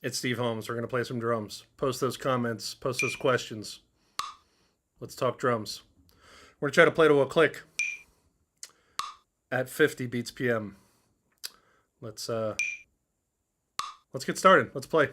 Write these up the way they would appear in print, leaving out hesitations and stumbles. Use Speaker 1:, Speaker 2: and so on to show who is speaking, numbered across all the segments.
Speaker 1: It's Steve Holmes. We're going to play some drums. Post those comments, post those questions. Let's talk drums. We're going to try to play to a click at 50 beats PM. Let's get started. Let's play.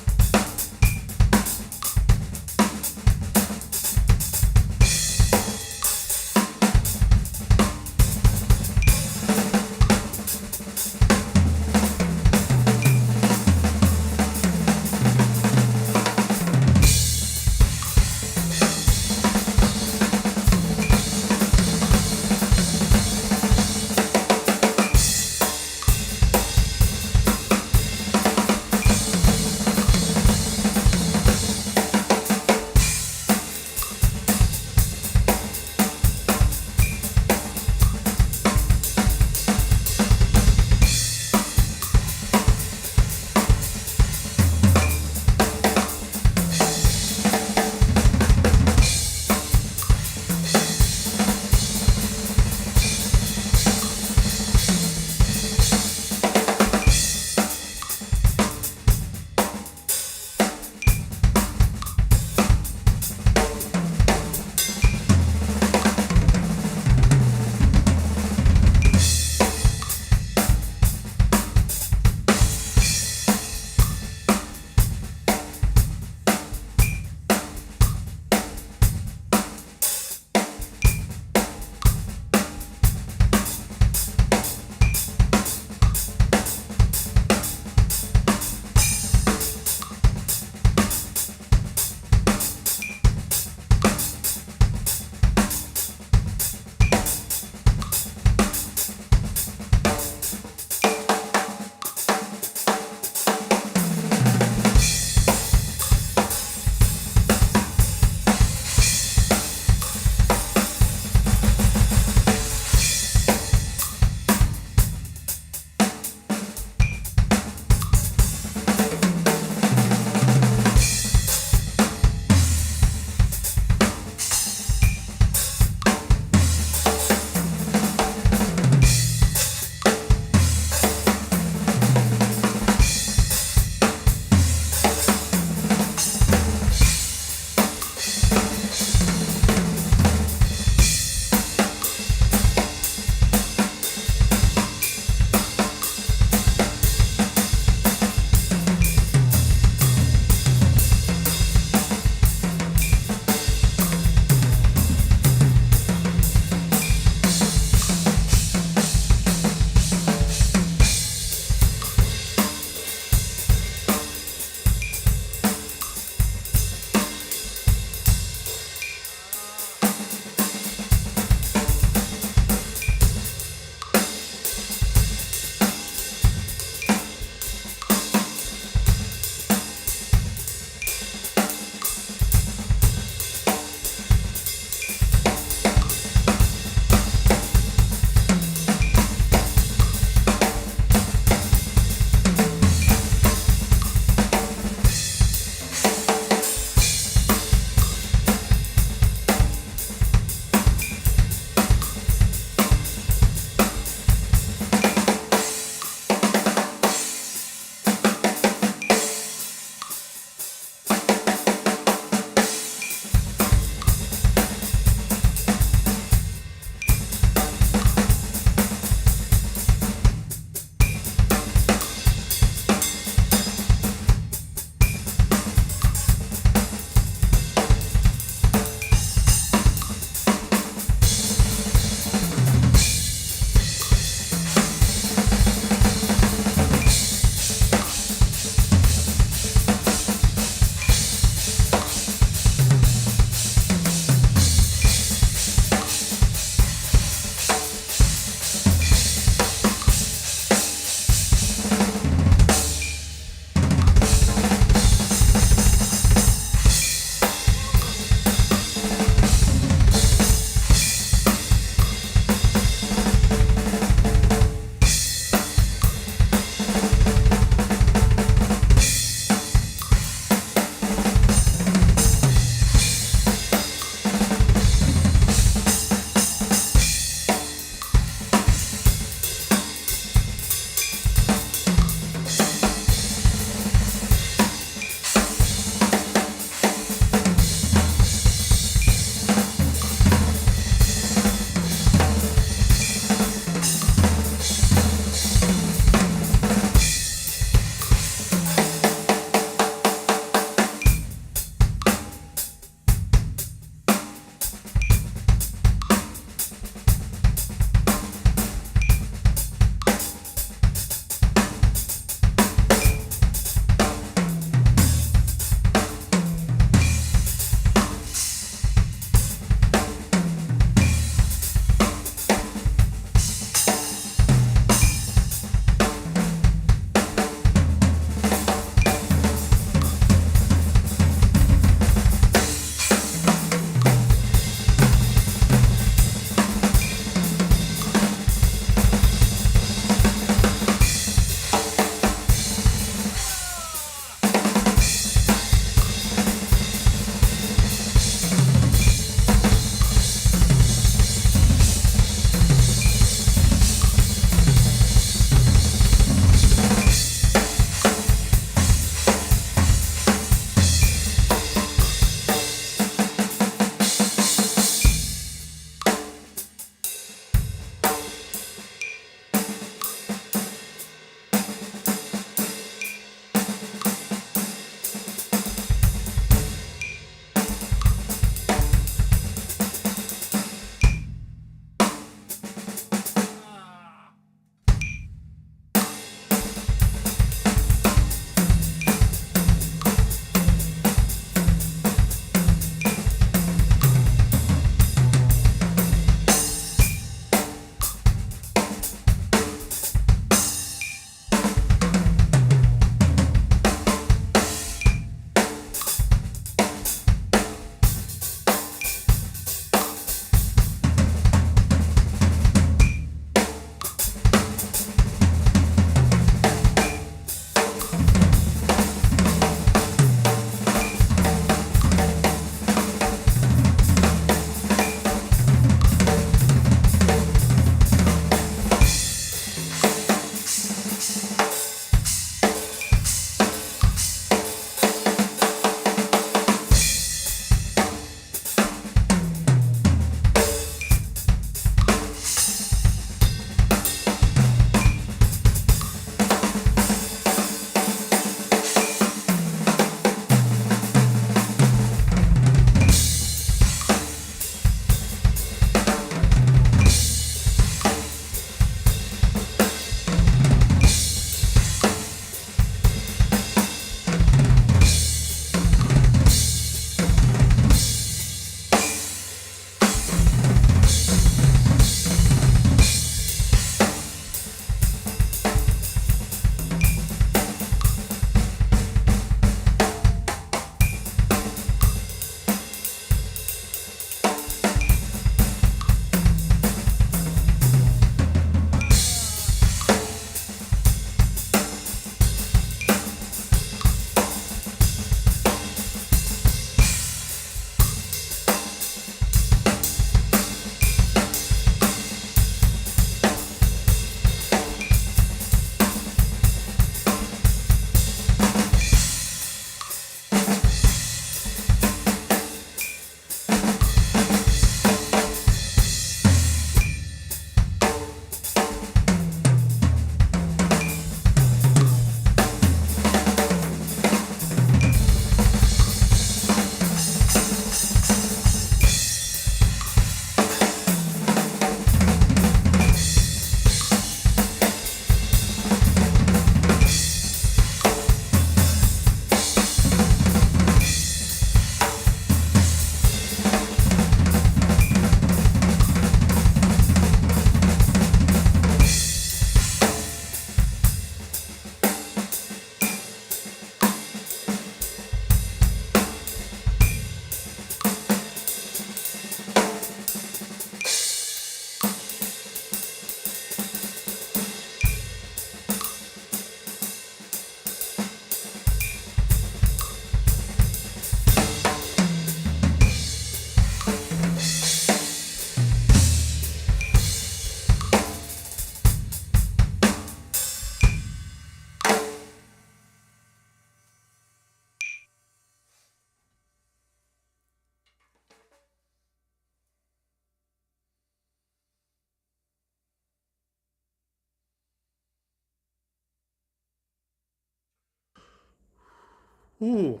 Speaker 1: Ooh.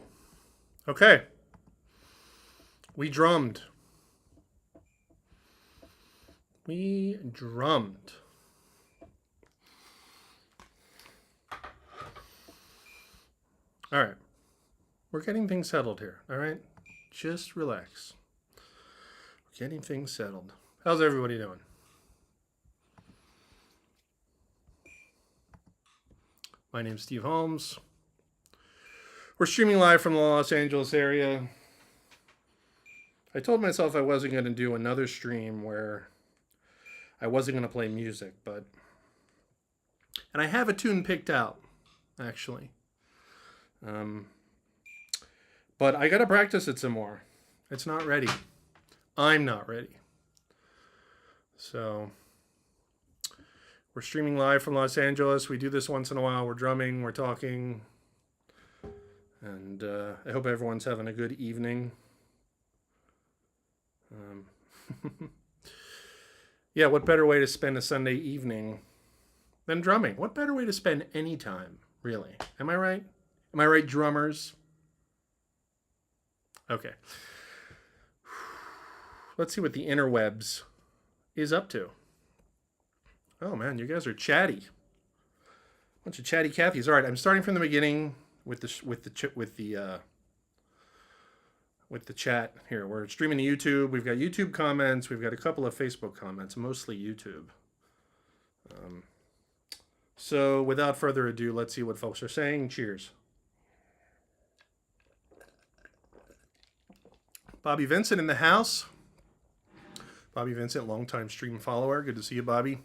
Speaker 1: Okay. We drummed. We drummed. All right. We're getting things settled here. All right. Just relax. We're getting things settled. How's everybody doing? My name's Steve Holmes. We're streaming live from the Los Angeles area. I told myself I wasn't going to do another stream where I wasn't going to play music, but... And I have a tune picked out, actually. But I got to practice it some more. It's not ready. I'm not ready. So... We're streaming live from Los Angeles. We do this once in a while. We're drumming, we're talking. And I hope everyone's having a good evening. Yeah, what better way to spend a Sunday evening than drumming? What better way to spend any time, really? Am I right? Am I right, drummers? Okay. Let's see what the interwebs is up to. Oh man, you guys are chatty. Bunch of chatty Cathys. All right, I'm starting from the beginning with the chat here. We're streaming to YouTube. We've got YouTube comments. We've got a couple of Facebook comments, mostly YouTube. So without further ado, let's see what folks are saying. Cheers. Bobby Vincent in the house. Bobby Vincent, longtime stream follower. Good to see you, Bobby.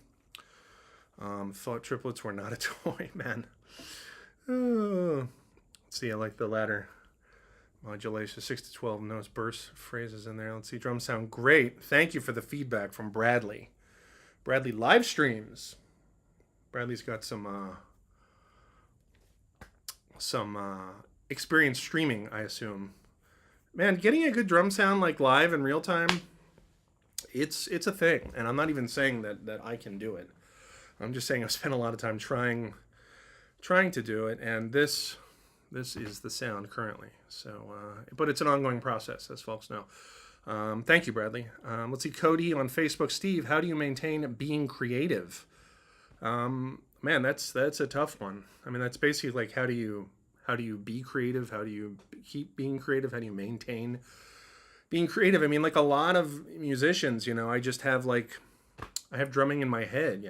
Speaker 1: Thought triplets were not a toy, man. Oh. Let's see, I like the ladder modulation, 6 to 12 notes, burst phrases in there. Let's see, drums sound great. Thank you for the feedback from Bradley. Bradley live streams. Bradley's got some experience streaming, I assume. Man, getting a good drum sound like live in real time, it's a thing. And I'm not even saying that I can do it. I'm just saying I've spent a lot of time trying to do it, and this is the sound currently. So, but it's an ongoing process, as folks know. Thank you, Bradley. Let's see, Cody on Facebook. Steve, how do you maintain being creative? Man, that's a tough one. I mean, that's basically like how do you be creative? How do you keep being creative? How do you maintain being creative? I mean, like a lot of musicians, I just have I have drumming in my head,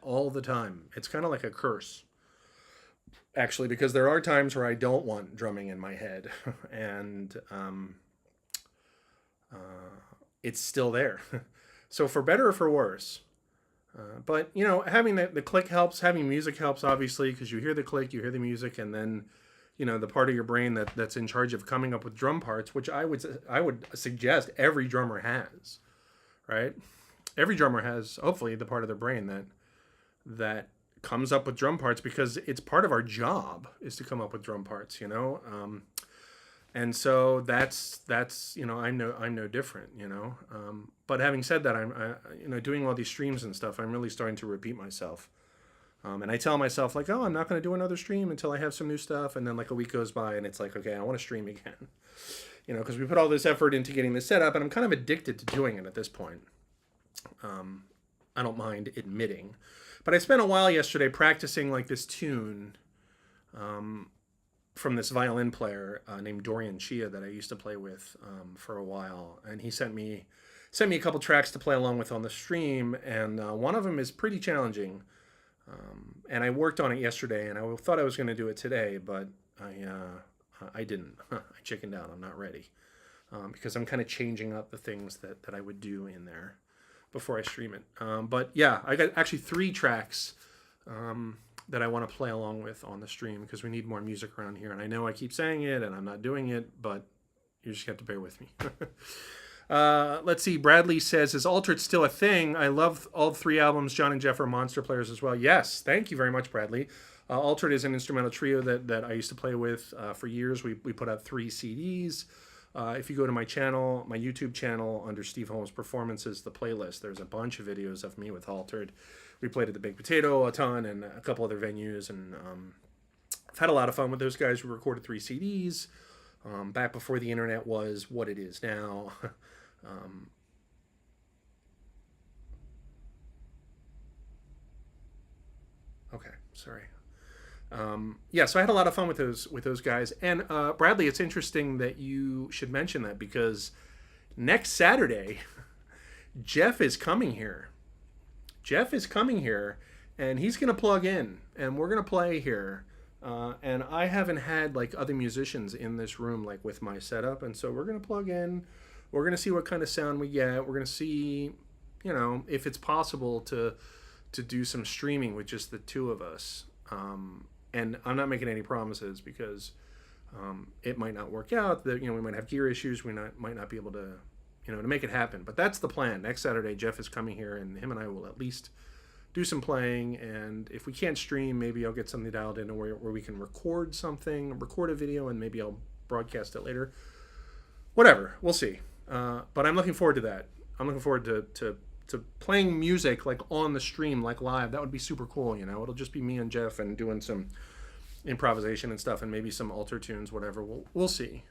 Speaker 1: all the time. It's kind of like a curse, actually, because there are times where I don't want drumming in my head, and it's still there. So for better or for worse. But, having the click helps, having music helps, obviously, because you hear the click, you hear the music, and then, the part of your brain that's in charge of coming up with drum parts, which I would suggest every drummer has, right? Every drummer has, hopefully, the part of their brain that comes up with drum parts, because it's part of our job is to come up with drum parts, and so that's I'm no different, but having said that, I'm doing all these streams and stuff, I'm really starting to repeat myself, and I tell myself oh, I'm not going to do another stream until I have some new stuff, and then a week goes by and it's okay, I want to stream again, because we put all this effort into getting this set up, and I'm kind of addicted to doing it at this point. I don't mind admitting, but I spent a while yesterday practicing this tune from this violin player named Dorian Chia that I used to play with for a while, and he sent me a couple tracks to play along with on the stream, and one of them is pretty challenging, and I worked on it yesterday, and I thought I was going to do it today, but I didn't. I chickened out. I'm not ready because I'm kind of changing up the things that I would do in there before I stream it. But yeah, I got actually 3 tracks that I want to play along with on the stream, because we need more music around here. And I know I keep saying it and I'm not doing it, but you just have to bear with me. Let's see. Bradley says, is Altered still a thing? I love all 3 albums. John and Jeff are monster players as well. Yes. Thank you very much, Bradley. Altered is an instrumental trio that I used to play with for years. We put out 3 CDs. If you go to my channel, my YouTube channel, under Steve Holmes Performances, the playlist, there's a bunch of videos of me with Altered. We played at the Big Potato a ton and a couple other venues, and I've had a lot of fun with those guys. We recorded 3 CDs back before the internet was what it is now. Okay, sorry. Yeah, so I had a lot of fun with those guys. And Bradley, it's interesting that you should mention that because next Saturday, Jeff is coming here. Jeff is coming here, and he's gonna plug in, and we're gonna play here. And I haven't had like other musicians in this room like with my setup, and so we're gonna plug in. We're gonna see what kind of sound we get. We're gonna see, you know, if it's possible to do some streaming with just the two of us. And I'm not making any promises because it might not work out. That, you know, we might have gear issues. We might not be able to, you know, to make it happen. But that's the plan. Next Saturday, Jeff is coming here, and him and I will at least do some playing. And if we can't stream, maybe I'll get something dialed in where we can record something, record a video, and maybe I'll broadcast it later. Whatever, we'll see. But I'm looking forward to that. I'm looking forward to playing music like on the stream, like live. That would be super cool, you know. It'll just be me and Jeff and doing some improvisation and stuff, and maybe some alter tunes, whatever. We'll see.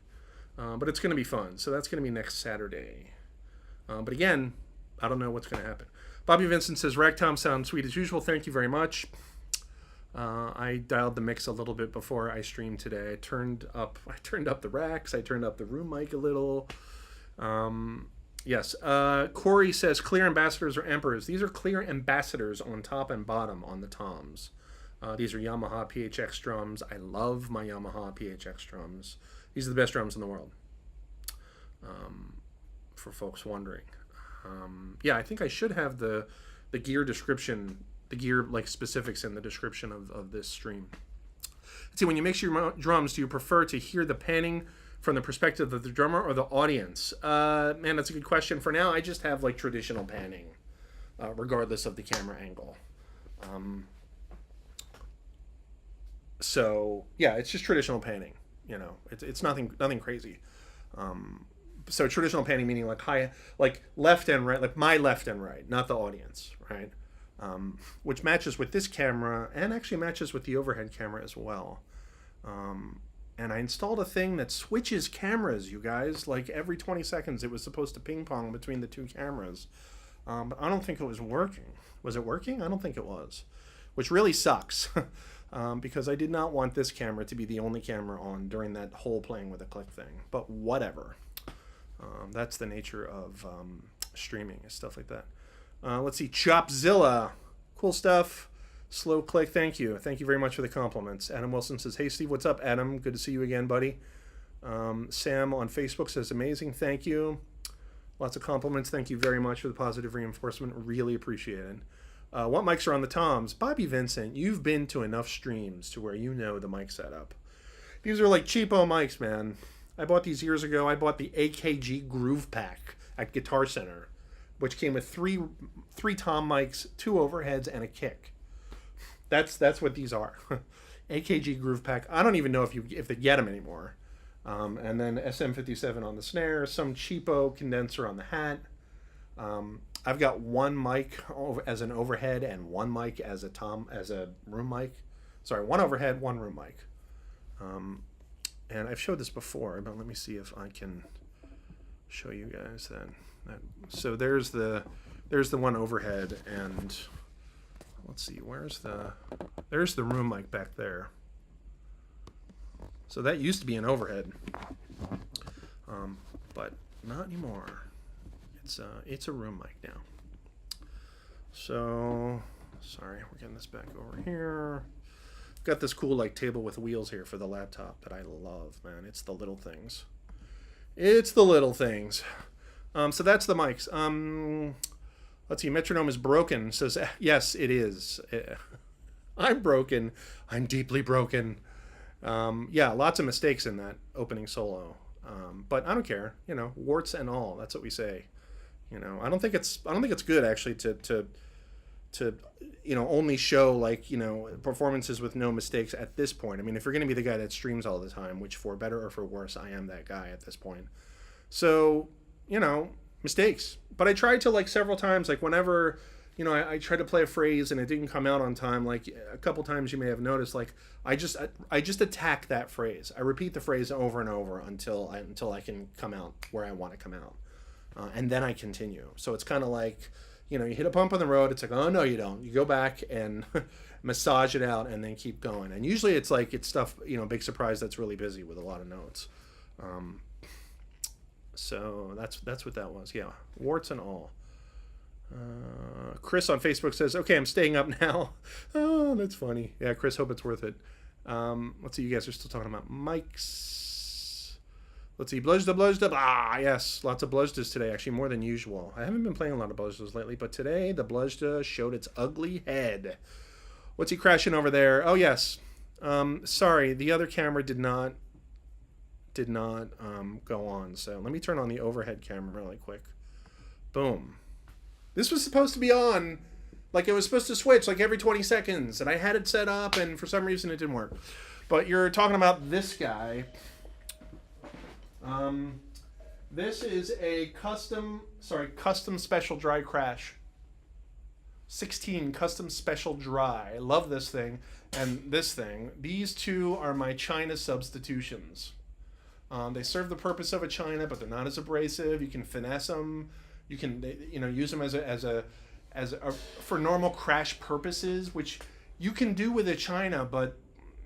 Speaker 1: But it's going to be fun. So that's going to be next Saturday. But again, I don't know what's going to happen. Bobby Vincent says, Ragtime sounds sweet as usual. Thank you very much. I dialed the mix a little bit before I streamed today. I turned up the racks. I turned up the room mic a little. Yes. Corey says, clear ambassadors or emperors. These are clear ambassadors on top and bottom on the toms. These are Yamaha PHX drums. I love my Yamaha PHX drums. These are the best drums in the world. For folks wondering. Yeah, I think I should have the gear description, the gear like specifics in the description of this stream. Let's see, when you mix your drums, do you prefer to hear the panning from the perspective of the drummer or the audience? Man, that's a good question. For now, I just have like traditional panning, regardless of the camera angle. So yeah, it's just traditional panning. You know, it's nothing crazy. So traditional panning meaning like like left and right, like my left and right, not the audience, right? Which matches with this camera and actually matches with the overhead camera as well. And I installed a thing that switches cameras, you guys. Like every 20 seconds, it was supposed to ping pong between the two cameras. But I don't think it was working. Was it working? I don't think it was, which really sucks. Because I did not want this camera to be the only camera on during that whole playing with a click thing. But whatever. That's the nature of streaming and stuff like that. Let's see. Chopzilla. Cool stuff. Slow click. Thank you. Thank you very much for the compliments. Adam Wilson says, hey, Steve, what's up, Adam? Good to see you again, buddy. Sam on Facebook says, amazing. Thank you. Lots of compliments. Thank you very much for the positive reinforcement. Really appreciate it. What mics are on the toms? Bobby Vincent, you've been to enough streams to where you know the mic setup. These are like cheapo mics, man. I bought these years ago. I bought the AKG Groove Pack at Guitar Center, which came with three tom mics, 2 overheads, and a kick. That's what these are. AKG Groove Pack. I don't even know if they get them anymore. And then SM57 on the snare, some cheapo condenser on the hat. I've got one mic as an overhead and one mic as a room mic. Sorry, one overhead, one room mic. And I've showed this before, but let me see if I can show you guys that. So there's the one overhead, and let's see, there's the room mic back there. So that used to be an overhead, but not anymore. It's a room mic now. So, sorry, we're getting this back over here. Got this cool like table with wheels here for the laptop that I love, man. It's the little things. It's the little things. So that's the mics. Let's see, metronome is broken. Says, yes, it is. I'm broken. I'm deeply broken. Yeah, lots of mistakes in that opening solo. But I don't care, you know, warts and all. That's what we say. You know, I don't think it's good actually to you know, only show like, you know, performances with no mistakes at this point. I mean, if you're going to be the guy that streams all the time, which for better or for worse, I am that guy at this point. So, you know, mistakes. But I tried to like several times, like whenever you know, I tried to play a phrase and it didn't come out on time. Like a couple times you may have noticed, like I just attack that phrase. I repeat the phrase over and over until I can come out where I want to come out, and then I continue. So it's kind of like, you know, you hit a bump on the road. It's like, oh no, you don't. You go back and massage it out and then keep going. And usually it's like it's stuff, you know, big surprise that's really busy with a lot of notes. So that's what that was. Yeah, warts and all. Chris on Facebook says, okay, I'm staying up now. Oh, that's funny. Yeah, Chris, hope it's worth it. Let's see, you guys are still talking about mics. Let's see, Bluzda. Ah, yes, lots of Bluzdas today, actually more than usual. I haven't been playing a lot of Bluzdas lately, but today the Bluzda showed its ugly head. What's he crashing over there? Oh, yes. Sorry, the other camera did not go on. So let me turn on the overhead camera really quick. Boom. This was supposed to be on, like it was supposed to switch like every 20 seconds, and I had it set up, and for some reason it didn't work. But you're talking about this guy. This is a custom special dry crash. 16 custom special dry. I love this thing and this thing. These two are my China substitutions. They serve the purpose of a China, but they're not as abrasive. You can finesse them. You can, you know, use them as a for normal crash purposes, which you can do with a China, but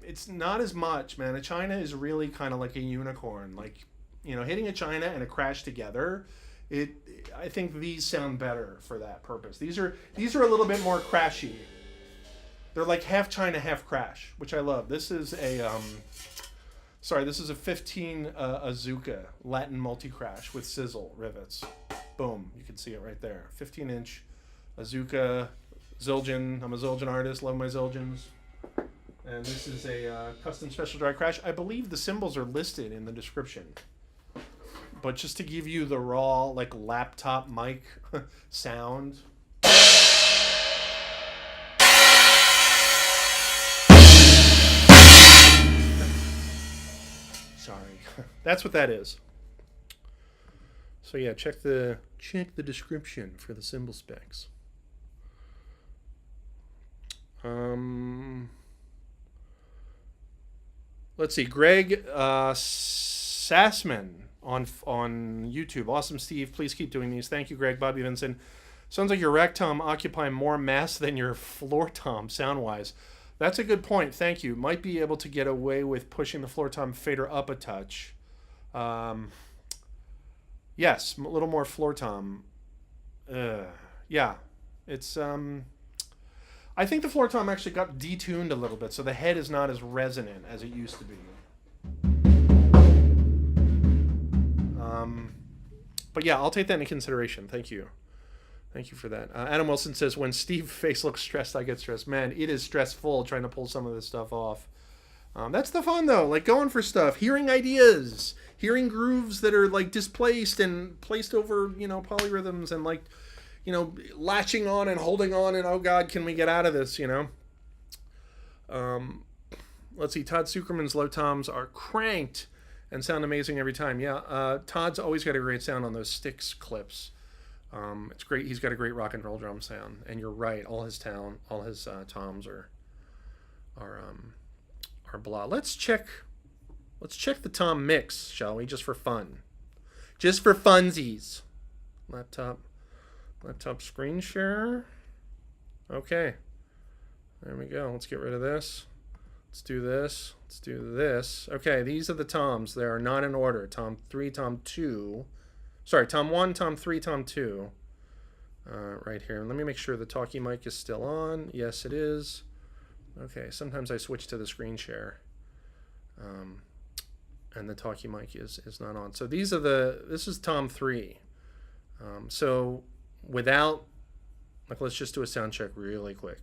Speaker 1: it's not as much, man. A China is really kind of like a unicorn. Like, you know, hitting a China and a crash together, I think these sound better for that purpose. These are a little bit more crashy. They're like half China, half crash, which I love. This is a this is a 15 Azuka Latin multi-crash with sizzle rivets. Boom, you can see it right there. 15-inch Azuka Zildjian. I'm a Zildjian artist, love my Zildjians. And this is a custom special dry crash. I believe the cymbals are listed in the description. But just to give you the raw, like, laptop mic sound. Sorry. That's what that is. So yeah, check the description for the cymbal specs. Let's see, Greg Sassman on YouTube. Awesome, Steve. Please keep doing these. Thank you, Greg. Bobby Vincent. Sounds like your rack tom occupy more mass than your floor tom sound-wise. That's a good point. Thank you. Might be able to get away with pushing the floor tom fader up a touch. Yes, a little more floor tom. Yeah, it's I think the floor tom actually got detuned a little bit, so the head is not as resonant as it used to be. But yeah, I'll take that into consideration. Thank you. Thank you for that. Adam Wilson says, when Steve's face looks stressed, I get stressed. Man, it is stressful trying to pull some of this stuff off. That's the fun, though. Like, going for stuff. Hearing ideas. Hearing grooves that are, like, displaced and placed over, you know, polyrhythms. And, like, you know, latching on and holding on. And, oh, God, can we get out of this, you know? Let's see. Todd Sucherman's low toms are cranked and sound amazing every time. Yeah, Todd's always got a great sound on those Styx clips. It's great. He's got a great rock and roll drum sound. And you're right. All his toms are blah. Let's check the tom mix, shall we? Just for fun. Just for funsies. Laptop screen share. Okay. There we go. Let's get rid of this. Let's do this. Let's do this. Okay, these are the toms. They are not in order. Tom 3, Tom 2. Sorry, Tom 1, Tom 3, Tom 2. Right here. Let me make sure the talkie mic is still on. Yes, it is. Okay, sometimes I switch to the screen share. And the talkie mic is not on. So this is Tom 3. So without, like, let's just do a sound check really quick.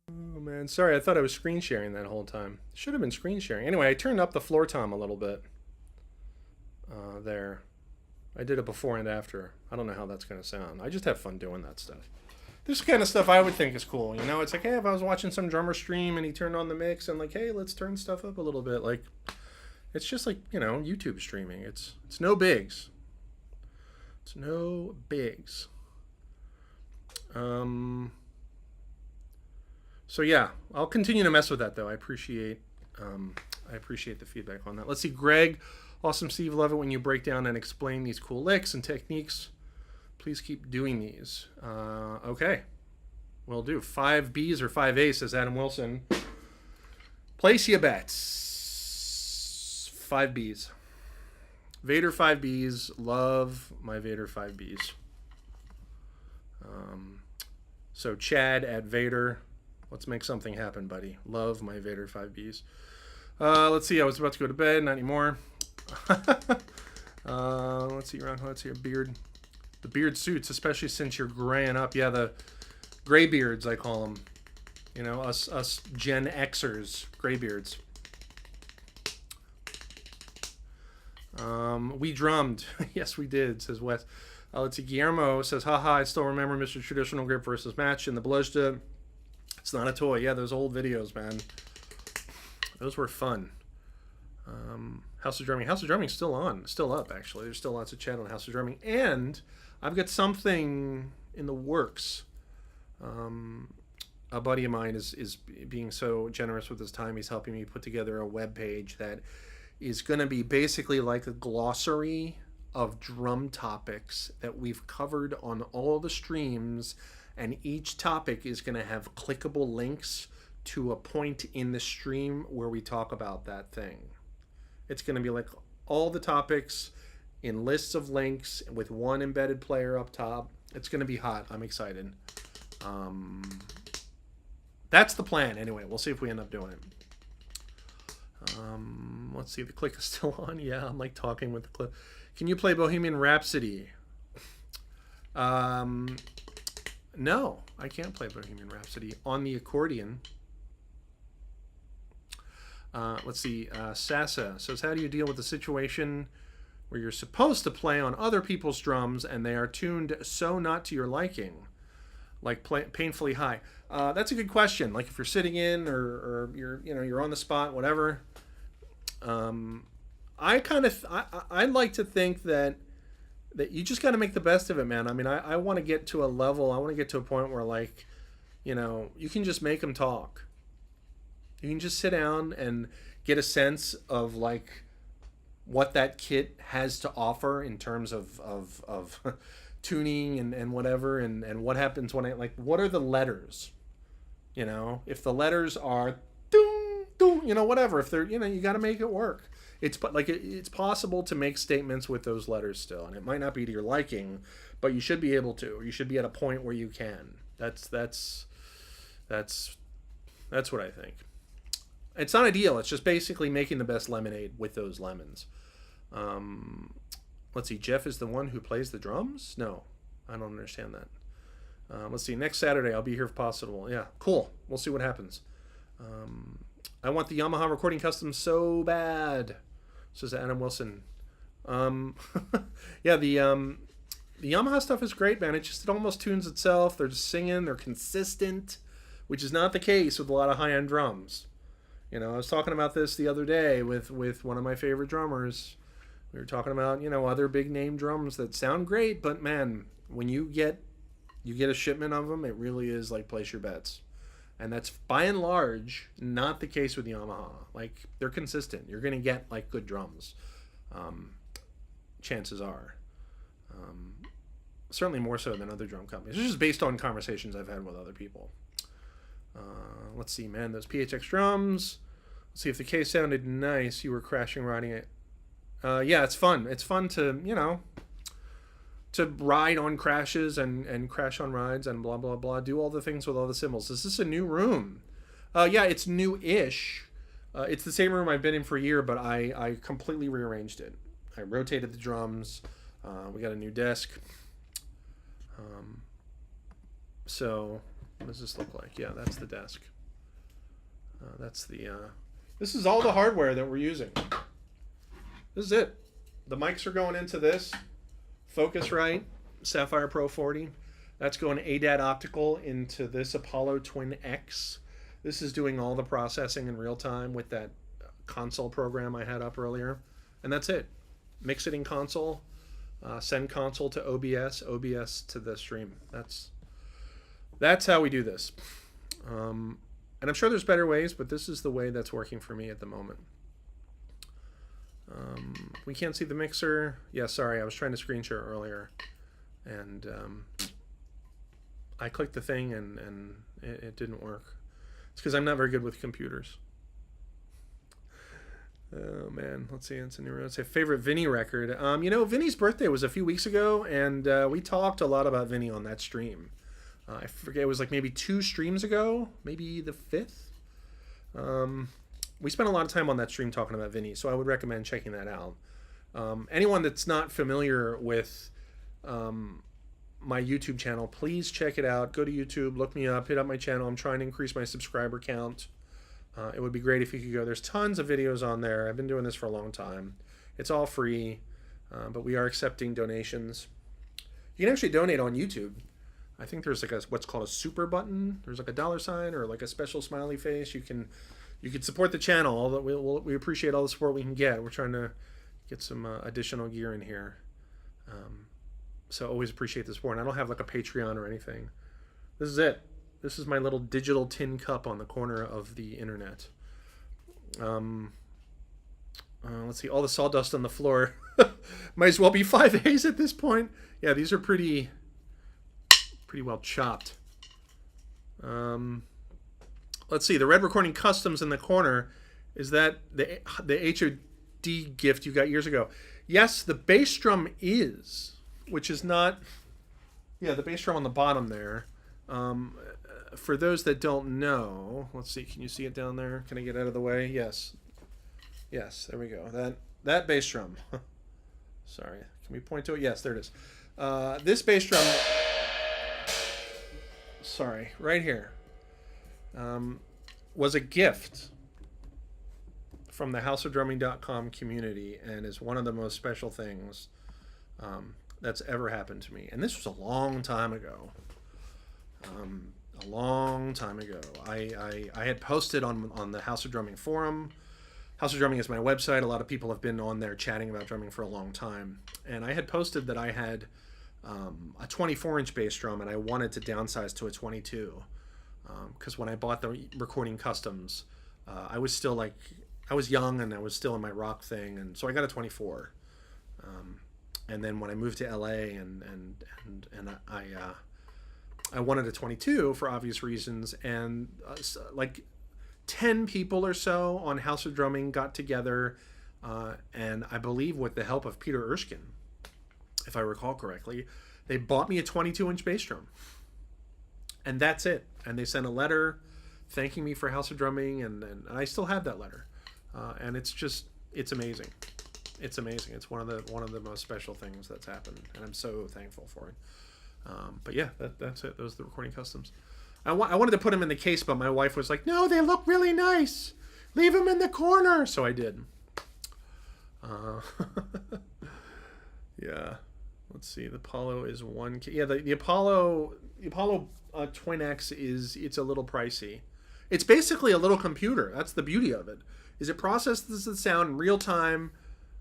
Speaker 1: Oh man, sorry, I thought I was screen sharing that whole time. Should have been screen sharing. Anyway, I turned up the floor tom a little bit. There. I did it before and after. I don't know how that's going to sound. I just have fun doing that stuff. This kind of stuff I would think is cool. You know, it's like, hey, if I was watching some drummer stream and he turned on the mix and like, hey, let's turn stuff up a little bit. Like, it's just like, you know, YouTube streaming. It's no bigs. It's no bigs. So yeah, I'll continue to mess with that though. I appreciate the feedback on that. Let's see, Greg. Awesome, Steve. Love it when you break down and explain these cool licks and techniques. Please keep doing these. Okay. Will do. 5 Bs or 5 A's, says Adam Wilson. Place your bets. 5 Bs. Vader 5 Bs. Love my Vader 5 Bs. So Chad at Vader. Let's make something happen, buddy. Love my Vader 5 Bs. Let's see. I was about to go to bed. Not anymore. Let's see. Let's see your beard. The beard suits, especially since you're graying up. Yeah, the gray beards, I call them. You know, us Gen Xers, gray beards. We drummed. Yes, we did, says Wes. Let's see. Guillermo says, haha, I still remember Mr. Traditional Grip versus Match in the Bluzda. It's not a toy. Yeah, those old videos, man. Those were fun. House of Drumming. House of Drumming's still on. Still up, actually. There's still lots of chat on House of Drumming. And I've got something in the works. A buddy of mine is being so generous with his time. He's helping me put together a web page that is going to be basically like a glossary of drum topics that we've covered on all the streams. And each topic is going to have clickable links to a point in the stream where we talk about that thing. It's going to be like all the topics in lists of links with one embedded player up top. It's going to be hot. I'm excited. That's the plan. Anyway, we'll see if we end up doing it. Let's see. The click is still on. Yeah, I'm like talking with the clip. Can you play Bohemian Rhapsody? No, I can't play Bohemian Rhapsody on the accordion. Let's see. Sasa says, how do you deal with the situation where you're supposed to play on other people's drums and they are tuned so not to your liking, like painfully high? That's a good question. Like if you're sitting in or you're on the spot, whatever. I'd like to think that you just got to make the best of it, man. I mean, I want to get to a level. I want to get to a point where, like, you know, you can just make them talk. You can just sit down and get a sense of like what that kit has to offer in terms of tuning and whatever, and what happens when what are the letters? You know, if the letters are doom doom, you know, whatever. If they're, you know, you got to make it work. It's possible to make statements with those letters still, and it might not be to your liking, but you should be able to. Or you should be at a point where you can. That's what I think. It's not ideal. It's just basically making the best lemonade with those lemons. Let's see. Jeff is the one who plays the drums? No, I don't understand that. Let's see. Next Saturday, I'll be here if possible. Yeah, cool. We'll see what happens. I want the Yamaha recording custom so bad, says Adam Wilson. Yeah, the Yamaha stuff is great, man. It almost tunes itself. They're just singing. They're consistent, which is not the case with a lot of high-end drums. You know, I was talking about this the other day with one of my favorite drummers. We were talking about, you know, other big name drums that sound great, but man, when you get a shipment of them, it really is like place your bets. And that's by and large not the case with Yamaha. Like, they're consistent. You're going to get like good drums. Chances are. Certainly more so than other drum companies. This is based on conversations I've had with other people. Let's see, man, those PHX drums. Let's see if the case sounded nice. You were crashing riding it. Yeah, it's fun. It's fun to, you know, to ride on crashes and crash on rides and blah, blah, blah. Do all the things with all the cymbals. Is this a new room? Yeah, it's new-ish. It's the same room I've been in for a year, but I completely rearranged it. I rotated the drums. We got a new desk. So what does this look like? Yeah, that's the desk. That's the. This is all the hardware that we're using. This is it. The mics are going into this. Focusrite Sapphire Pro 40. That's going ADAT optical into this Apollo Twin X. This is doing all the processing in real time with that console program I had up earlier. And that's it. Mix it in console. Send console to OBS. OBS to the stream. That's how we do this. And I'm sure there's better ways, but this is the way that's working for me at the moment. We can't see the mixer. Yeah, sorry, I was trying to screen share earlier. And I clicked the thing and it didn't work. It's because I'm not very good with computers. Oh man, let's see. It's a new. Let's say favorite Vinny record. You know, Vinny's birthday was a few weeks ago, and we talked a lot about Vinny on that stream. I forget, it was like maybe 2 streams ago, maybe the 5th. We spent a lot of time on that stream talking about Vinny, so I would recommend checking that out. Anyone that's not familiar with my YouTube channel, please check it out. Go to YouTube, look me up, hit up my channel. I'm trying to increase my subscriber count. It would be great if you could go. There's tons of videos on there. I've been doing this for a long time. It's all free, but we are accepting donations. You can actually donate on YouTube. I think there's like what's called a super button. There's like a $sign or like a special smiley face. You can support the channel. We appreciate all the support we can get. We're trying to get some additional gear in here. So always appreciate the support. And I don't have like a Patreon or anything. This is it. This is my little digital tin cup on the corner of the internet. Let's see, all the sawdust on the floor. Might as well be 5As at this point. Yeah, these are pretty well chopped. Let's see, the Red Recording Customs in the corner. Is that the HOD gift you got years ago? Yes, the bass drum is, which is not. Yeah, the bass drum on the bottom there. For those that don't know, let's see, can you see it down there? Can I get out of the way? Yes. Yes, there we go. That bass drum. Sorry, can we point to it? Yes, there it is. This bass drum, sorry, right here, was a gift from the houseofdrumming.com community and is one of the most special things that's ever happened to me. And this was a long time ago. A long time ago. I had posted on the House of Drumming forum. House of Drumming is my website. A lot of people have been on there chatting about drumming for a long time. And I had posted that I had a 24-inch bass drum and I wanted to downsize to a 22. Because when I bought the Recording Customs, I was still like, I was young and I was still in my rock thing. And so I got a 24. And then when I moved to LA and I wanted a 22 for obvious reasons, and like 10 people or so on House of Drumming got together, and I believe with the help of Peter Erskine, if I recall correctly, they bought me a 22-inch bass drum. And that's it. And they sent a letter thanking me for House of Drumming, and I still have that letter. And it's amazing. It's amazing. It's one of the most special things that's happened, and I'm so thankful for it. But yeah, that's it. Those are the Recording Customs. I wanted to put them in the case, but my wife was like, "No, they look really nice. Leave them in the corner." So I did. Yeah. Let's see. The Apollo is 1K. Yeah, the Apollo Twin X it's a little pricey. It's basically a little computer. That's the beauty of it. Is it processes the sound in real time,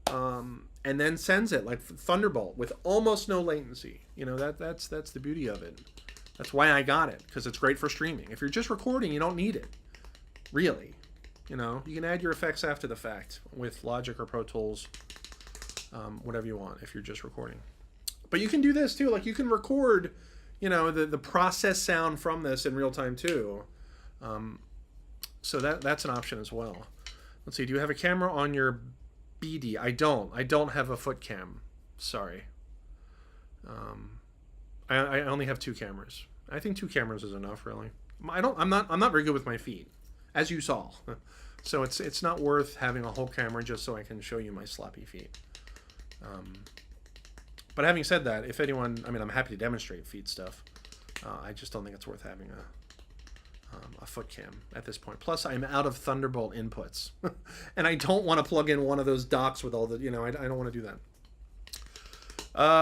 Speaker 1: and then sends it like Thunderbolt with almost no latency. You know, that's the beauty of it. That's why I got it, because it's great for streaming. If you're just recording, you don't need it, really. You know, you can add your effects after the fact with Logic or Pro Tools, whatever you want if you're just recording. But you can do this too. Like you can record, you know, the process sound from this in real time too. So that's an option as well. Let's see. Do you have a camera on your BD? I don't have a foot cam. Sorry. I only have 2 cameras. I think 2 cameras is enough, really. I'm not very good with my feet, as you saw. So it's not worth having a whole camera just so I can show you my sloppy feet. But having said that, if anyone, I mean, I'm happy to demonstrate feet stuff. I just don't think it's worth having a foot cam at this point. Plus, I'm out of Thunderbolt inputs, and I don't want to plug in one of those docks with all the, you know, I don't want to do that.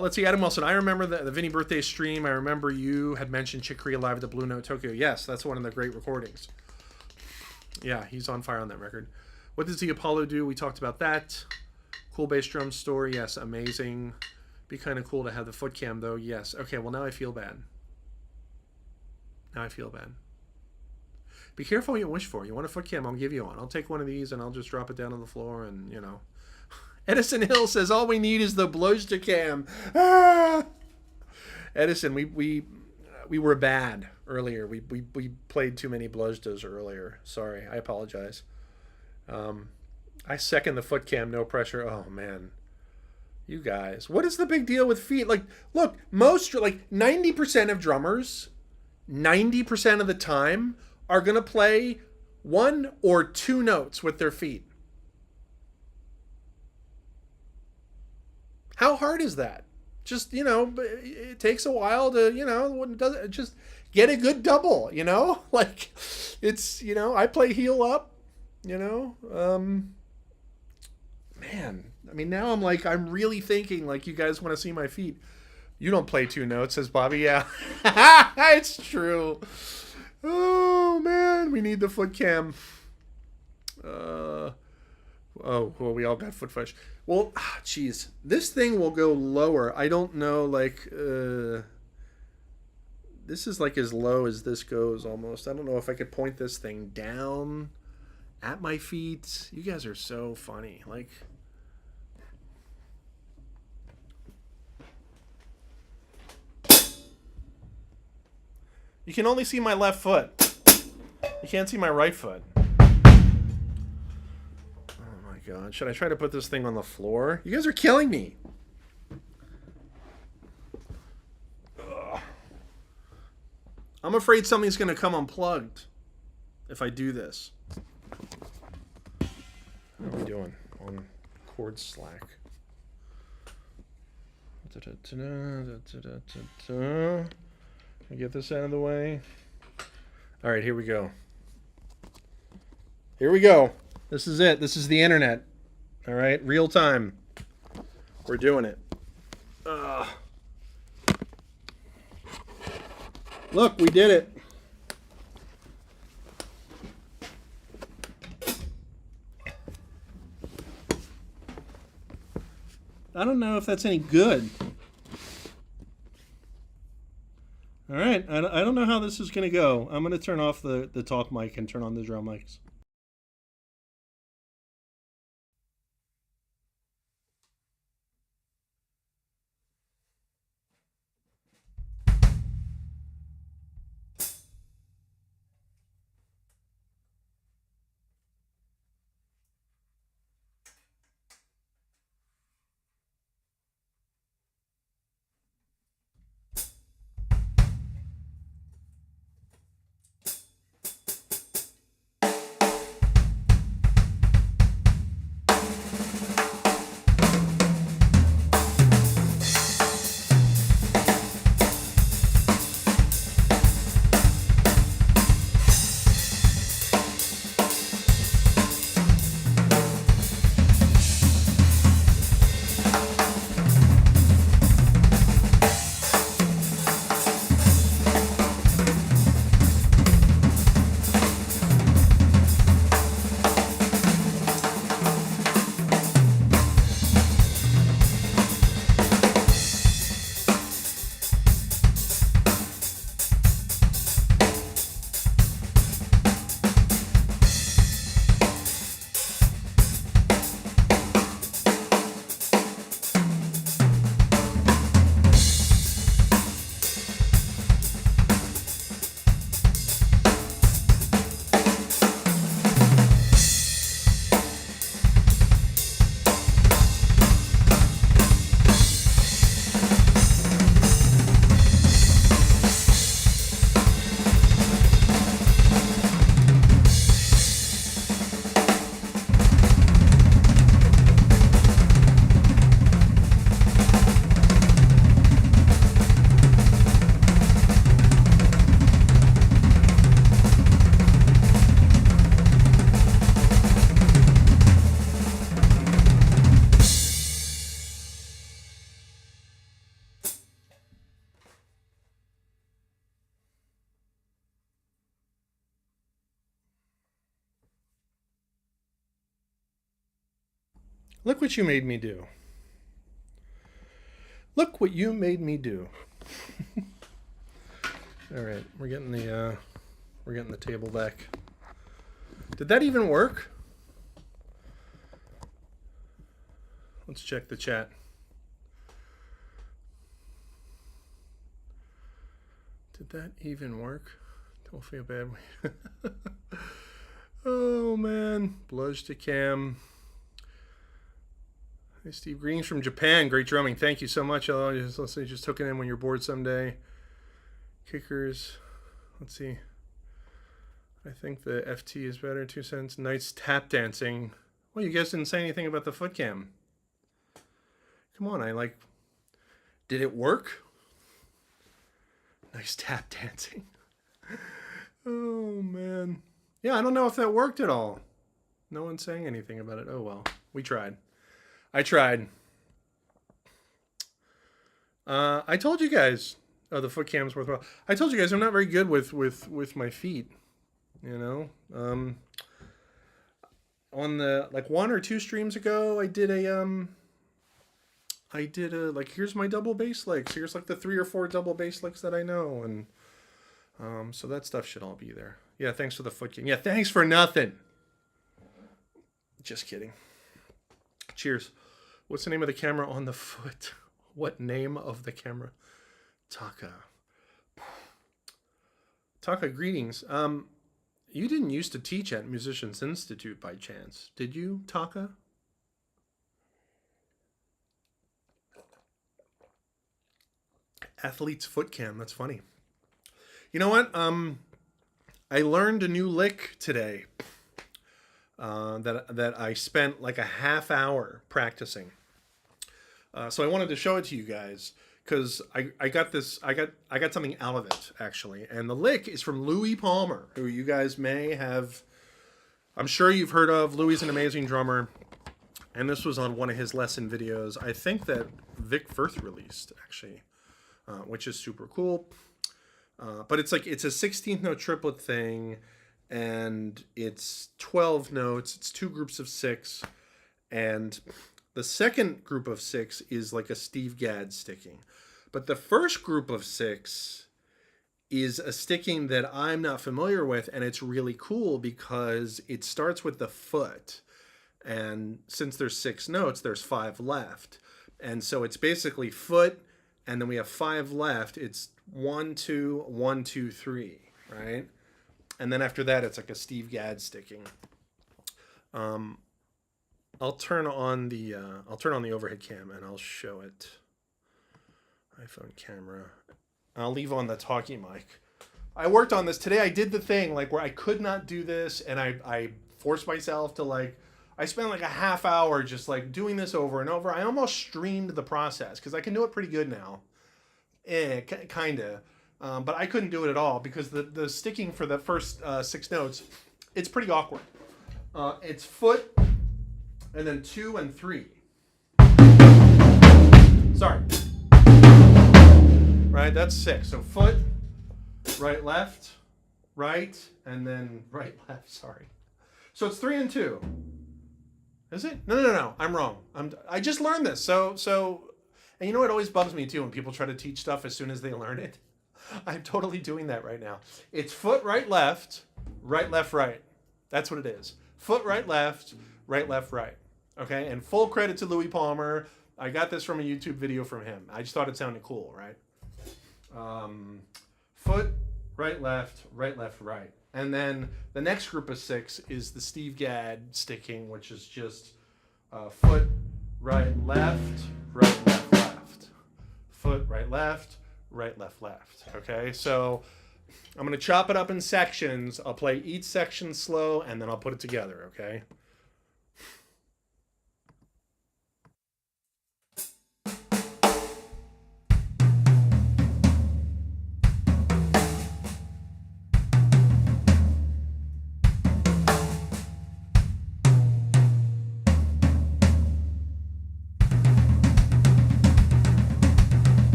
Speaker 1: Let's see, Adam Wilson. I remember the Vinny birthday stream. I remember you had mentioned Chick Corea live at the Blue Note Tokyo. Yes, that's one of the great recordings. Yeah, he's on fire on that record. What does the Apollo do? We talked about that. Cool bass drum store. Yes, amazing. Be kind of cool to have the foot cam, though. Yes. Okay, well, now I feel bad. Now I feel bad. Be careful what you wish for. You want a foot cam, I'll give you one. I'll take one of these and I'll just drop it down on the floor and, you know. Edison Hill says, all we need is the Blojda cam. Ah! Edison, we were bad earlier. We played too many Blojdas earlier. Sorry, I apologize. I second the foot cam, no pressure. Oh, man. You guys. What is the big deal with feet? Like, look, most, like 90% of drummers, 90% of the time, are going to play 1 or 2 notes with their feet. How hard is that? Just, you know, it takes a while to, you know, just get a good double, you know? Like, it's, you know, I play heel up, you know? Man, I mean, now I'm really thinking, like, you guys want to see my feet. You don't play 2 notes, says Bobby. Yeah, it's true. Oh, man, we need the foot cam. Oh, well, we all got foot fetish. Well, geez, this thing will go lower. I don't know, like, this is like as low as this goes almost. I don't know if I could point this thing down at my feet. You guys are so funny. Like, you can only see my left foot. You can't see my right foot. God, should I try to put this thing on the floor? You guys are killing me. Ugh. I'm afraid something's going to come unplugged if I do this. How are we doing on chord slack? Get this out of the way. All right, here we go. Here we go. This is it. This is the internet. All right, real time. We're doing it. Look, we did it. I don't know if that's any good. All right, I don't know how this is going to go. I'm going to turn off the talk mic and turn on the drum mics. Look what you made me do. Look what you made me do. All right, we're getting the table back. Did that even work? Let's check the chat. Did that even work? Don't feel bad. Oh man, blush to cam. Hey Steve, greetings from Japan. Great drumming. Thank you so much. I'll just hook it in when you're bored someday. Kickers. Let's see. I think the FT is better. 2 cents. Nice tap dancing. Well, you guys didn't say anything about the foot cam. Come on, did it work? Nice tap dancing. Oh man. Yeah, I don't know if that worked at all. No one's saying anything about it. Oh well, we tried. I tried. I told you guys. Oh, the foot cam's worthwhile. I told you guys I'm not very good with my feet. You know, on the 1 or 2 streams ago, I did a here's my double bass licks. Here's the 3 or 4 double bass licks that I know, and so that stuff should all be there. Yeah, thanks for the foot cam. Yeah, thanks for nothing. Just kidding. Cheers. What's the name of the camera on the foot? What name of the camera? Taka. Taka, greetings. You didn't used to teach at Musicians Institute by chance, did you, Taka? Athlete's foot cam. That's funny. You know what? I learned a new lick today that I spent a half hour practicing. So I wanted to show it to you guys because I got something out of it actually. And the lick is from Louis Palmer, who you guys may have, I'm sure you've heard of. Louis is an amazing drummer. And this was on one of his lesson videos. I think that Vic Firth released actually, which is super cool. But it's a 16th note triplet thing, and it's 12 notes. It's 2 groups of 6, and the second group of 6 is a Steve Gadd sticking. But the first group of 6 is a sticking that I'm not familiar with, and it's really cool because it starts with the foot, and since there's 6 notes, there's 5 left, and so it's basically foot, and then we have 5 left. It's 1, 2, 1, 2, 3, right? And then after that, it's a Steve Gadd sticking. I'll turn on the overhead cam and I'll show it. iPhone camera. I'll leave on the talkie mic. I worked on this today. I did the thing where I could not do this, and I forced myself to I spent a half hour just doing this over and over. I almost streamed the process because I can do it pretty good now. Kinda. But I couldn't do it at all because the sticking for the first 6 notes, it's pretty awkward. It's foot, and then 2 and 3. Sorry. Right, that's 6. So foot, right, left, right, and then right, left, sorry. So it's 3 and 2. Is it? No. I'm wrong. I just learned this. So, and you know what always bugs me too when people try to teach stuff as soon as they learn it? I'm totally doing that right now. It's foot, right, left, left, right. That's what it is. Foot, right, left, left, right. Okay, and full credit to Louis Palmer. I got this from a YouTube video from him. I just thought it sounded cool, right? Foot, right, left, right. And then the next group of 6 is the Steve Gadd sticking, which is just foot, right, left, left. Foot, right, left, left. Okay, so I'm going to chop it up in sections. I'll play each section slow, and then I'll put it together, okay?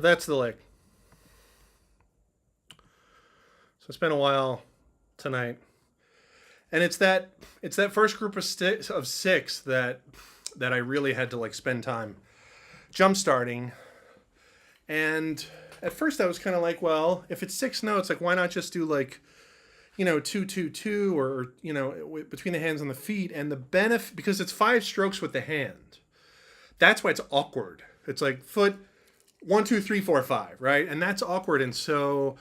Speaker 1: So that's the lick. So I spent a while tonight, and it's that first group of six that I really had to like spend time jump starting. And at first I was kind of like, well, if it's 6 notes, like why not just do like, you know, 2 2 2, or you know, between the hands and the feet. And the benefit, because it's 5 strokes with the hand, that's why it's awkward. It's like foot 1 2 3 4 5, right? And that's awkward. And so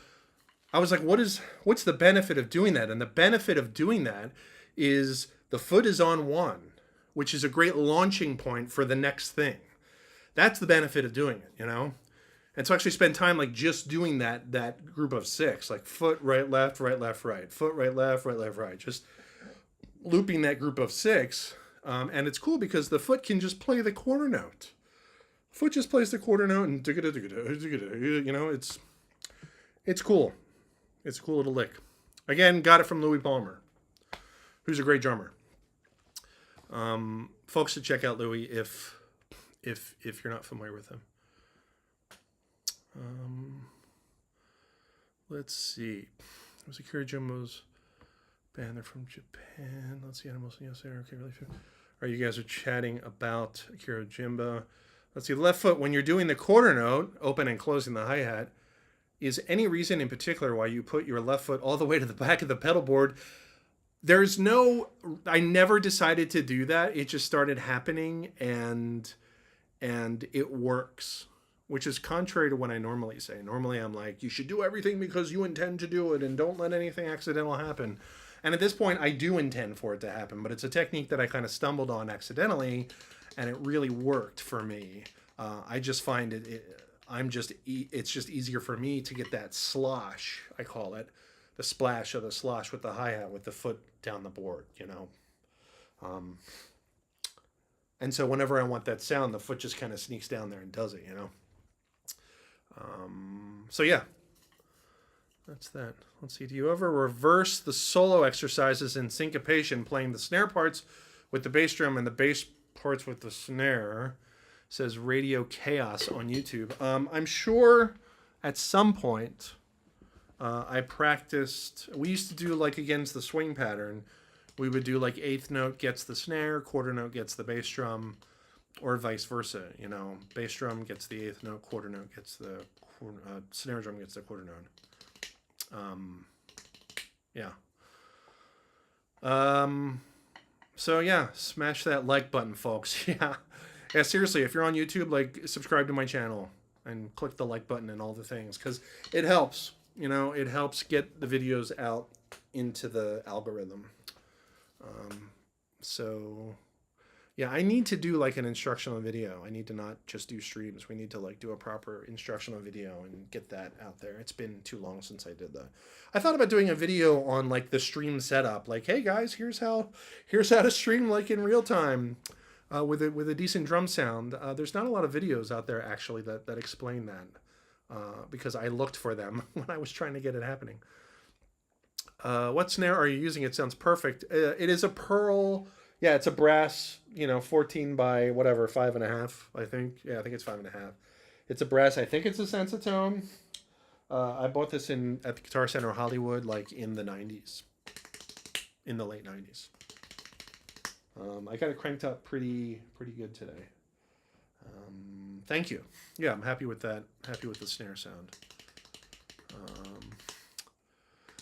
Speaker 1: I was like, what's the benefit of doing that? And the benefit of doing that is the foot is on 1, which is a great launching point for the next thing. That's the benefit of doing it, you know? And so actually spend time like just doing that group of 6, like foot, right, left, right, foot, right, left, right, just looping that group of 6. And it's cool because the foot can just play the quarter note. Foot just plays the quarter note, and you know, it's cool. It's a cool little lick. Again, got it from Louis Palmer, who's a great drummer. Folks should check out Louis if you're not familiar with him. Let's see. It was Akira Jumbo's band. They're from Japan. Let's see. Animals. Yes, they're okay. Really. All right, you guys are chatting about Akira Jimbo. Let's see. Left foot, when you're doing the quarter note, open and closing the hi-hat, is any reason in particular why you put your left foot all the way to the back of the pedal board? There's no, I never decided to do that. It just started happening, and it works, which is contrary to what I normally say. Normally I'm like, you should do everything because you intend to do it and don't let anything accidental happen. And at this point I do intend for it to happen, but it's a technique that I kind of stumbled on accidentally, and it really worked for me. I just find it's just easier for me to get that slosh, I call it, the splash of the slosh with the hi-hat with the foot down the board, you know. And so whenever I want that sound, the foot just kind of sneaks down there and does it, you know. So yeah, that's that. Let's see. Do you ever reverse the solo exercises in syncopation, playing the snare parts with the bass drum and the bass parts with the snare? Says Radio Chaos on YouTube. I'm sure at some point I practiced. We used to do like against the swing pattern. We would do like 8th note gets the snare, quarter note gets the bass drum, or vice versa. You know, bass drum gets the 8th note, quarter note gets the snare drum gets the quarter note. Yeah. So yeah, smash that like button, folks. Yeah. Yeah, seriously, if you're on YouTube, like, subscribe to my channel and click the like button and all the things, because it helps. You know, it helps get the videos out into the algorithm. So, yeah, I need to do, like, an instructional video. I need to not just do streams. We need to, like, do a proper instructional video and get that out there. It's been too long since I did that. I thought about doing a video on, like, the stream setup. Like, hey, guys, here's how to stream, like, in real time. With a decent drum sound. There's not a lot of videos out there actually that explain that, because I looked for them when I was trying to get it happening. What snare are you using? It sounds perfect. It is a pearl. Yeah, it's a brass. You know, 14 by whatever, 5.5. I think. Yeah, I think it's 5.5. It's a brass. I think it's a Sensitone. I bought this at the Guitar Center Hollywood, like in the 90s, in the late 90s. I got it cranked up pretty good today. Thank you. Yeah, I'm happy with that. Happy with the snare sound.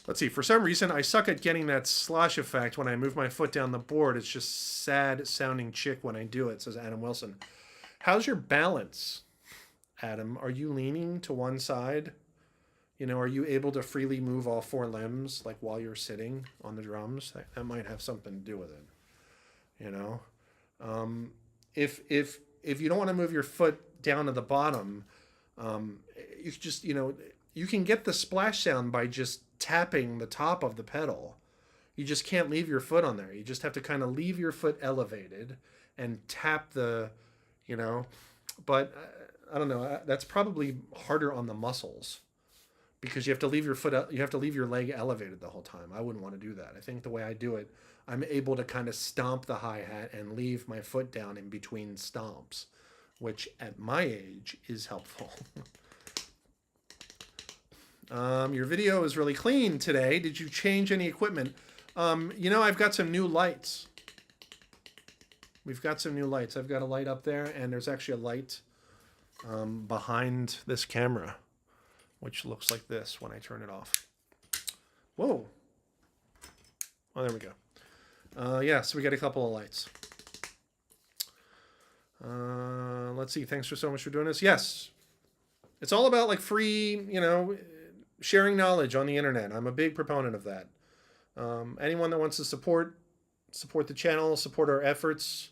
Speaker 1: Let's see. For some reason, I suck at getting that slosh effect when I move my foot down the board. It's just sad sounding chick when I do it, says Adam Wilson. How's your balance, Adam? Are you leaning to one side? You know, are you able to freely move all 4 limbs, like while you're sitting on the drums? That might have something to do with it. You know, if you don't want to move your foot down to the bottom, you just, you know, you can get the splash sound by just tapping the top of the pedal. You just can't leave your foot on there. You just have to kind of leave your foot elevated and tap the, you know, but I don't know. That's probably harder on the muscles because you have to leave your foot, you have to leave your leg elevated the whole time. I wouldn't want to do that. I think the way I do it, I'm able to kind of stomp the hi-hat and leave my foot down in between stomps, which at my age is helpful. Your video is really clean today. Did you change any equipment? You know, I've got some new lights. We've got some new lights. I've got a light up there, and there's actually a light behind this camera, which looks like this when I turn it off. Whoa. Oh, there we go. Yeah, so we got a couple of lights. Let's see. Thanks for so much for doing this. Yes. It's all about like free, you know, sharing knowledge on the internet. I'm a big proponent of that. Anyone that wants to support the channel, support our efforts.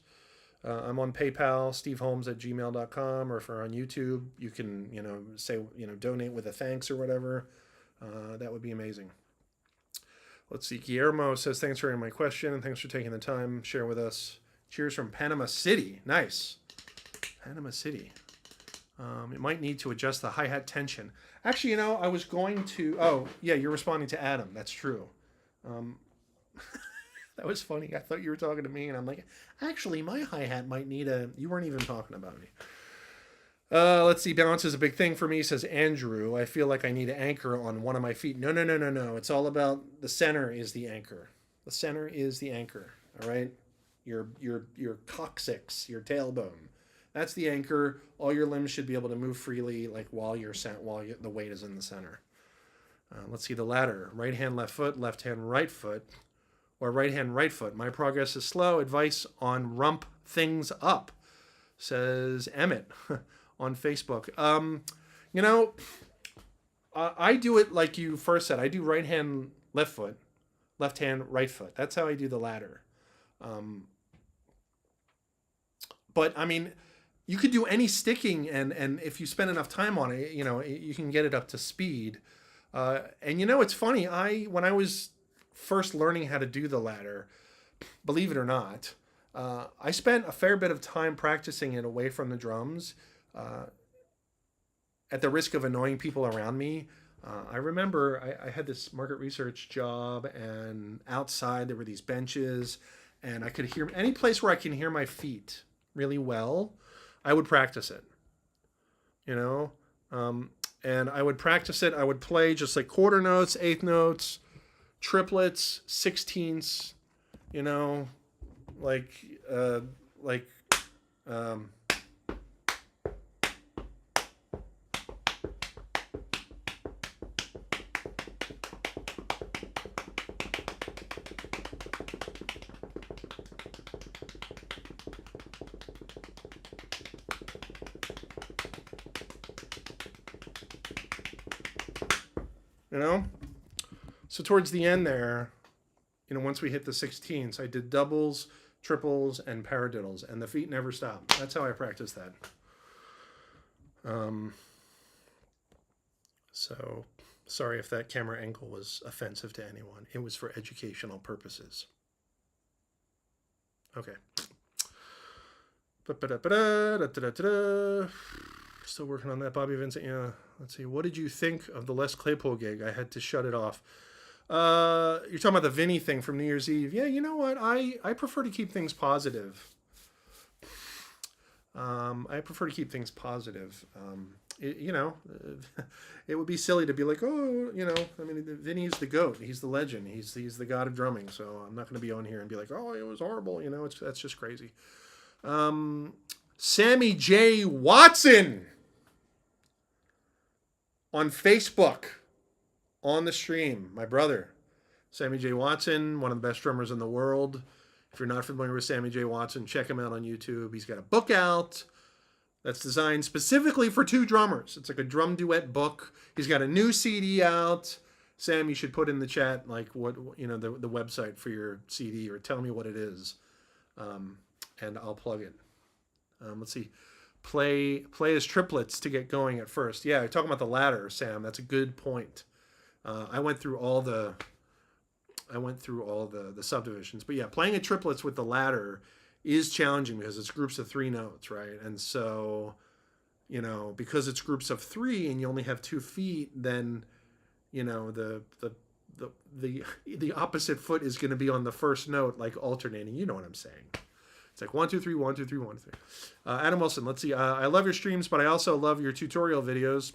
Speaker 1: I'm on PayPal, steveholmes@gmail.com, or if you're on YouTube, you can, you know, say, you know, donate with a thanks or whatever. That would be amazing. Let's see. Guillermo says, thanks for my question and thanks for taking the time to share with us. Cheers from Panama City. Nice. Panama City. It might need to adjust the hi-hat tension. Actually, you know, I was going to... Oh, yeah, you're responding to Adam. That's true. That was funny. I thought you were talking to me, and I'm like, actually, my hi-hat might need a... You weren't even talking about me. Let's see. Balance is a big thing for me, says Andrew. I feel like I need an anchor on one of my feet. No. It's all about the center is the anchor. The center is the anchor, all right? Your coccyx, your tailbone. That's the anchor. All your limbs should be able to move freely, like while the weight is in the center. Let's see the ladder. Right hand, left foot, left hand, right foot, or right hand, right foot. My progress is slow. Advice on rump things up, says Emmett on Facebook. You know, I do it like you first said. I do right hand, left foot, left hand, right foot. That's how I do the ladder. But I mean, you could do any sticking, and if you spend enough time on it, you know, you can get it up to speed. And you know, it's funny. When I was first learning how to do the ladder, believe it or not, I spent a fair bit of time practicing it away from the drums, at the risk of annoying people around me. I remember I had this market research job, and outside there were these benches, and I could hear any place where I can hear my feet really well. I would practice it, you know, and I would practice it. I would play just like quarter notes, eighth notes, triplets, sixteenths, you know, like, you know, so towards the end there, you know, once we hit the 16ths, I did doubles, triples, and paradiddles, and the feet never stopped. That's how I practiced that. So sorry if that camera angle was offensive to anyone. It was for educational purposes. Okay. Still working on that, Bobby Vincent. Yeah. Let's see. What did you think of the Les Claypool gig? I had to shut it off. You're talking about the Vinny thing from New Year's Eve. Yeah, you know what? I prefer to keep things positive. I prefer to keep things positive. You know, it would be silly to be like, oh, you know, I mean, Vinny's the GOAT. He's the legend. He's the god of drumming. So I'm not going to be on here and be like, oh, it was horrible. You know, that's just crazy. Sammy J. Watson on Facebook, on the stream, my brother, Sammy J. Watson, one of the best drummers in the world. If you're not familiar with Sammy J. Watson, check him out on YouTube. He's got a book out that's designed specifically for two drummers. It's like a drum duet book. He's got a new CD out. Sam, you should put in the chat, like, what, you know, the website for your CD, or tell me what it is, and I'll plug it. Let's see. Play as triplets to get going at first. Yeah, you're talking about the ladder, Sam. That's a good point. I went through all the subdivisions, but yeah, playing in triplets with the ladder is challenging because it's groups of 3 notes, right? And so, you know, because it's groups of 3 and you only have 2 feet, then, you know, the opposite foot is going to be on the first note, like alternating. You know what I'm saying? It's like 1, 2, 3, 1, 2, 3, 1, 2, 3. Adam Wilson, let's see. I love your streams, but I also love your tutorial videos.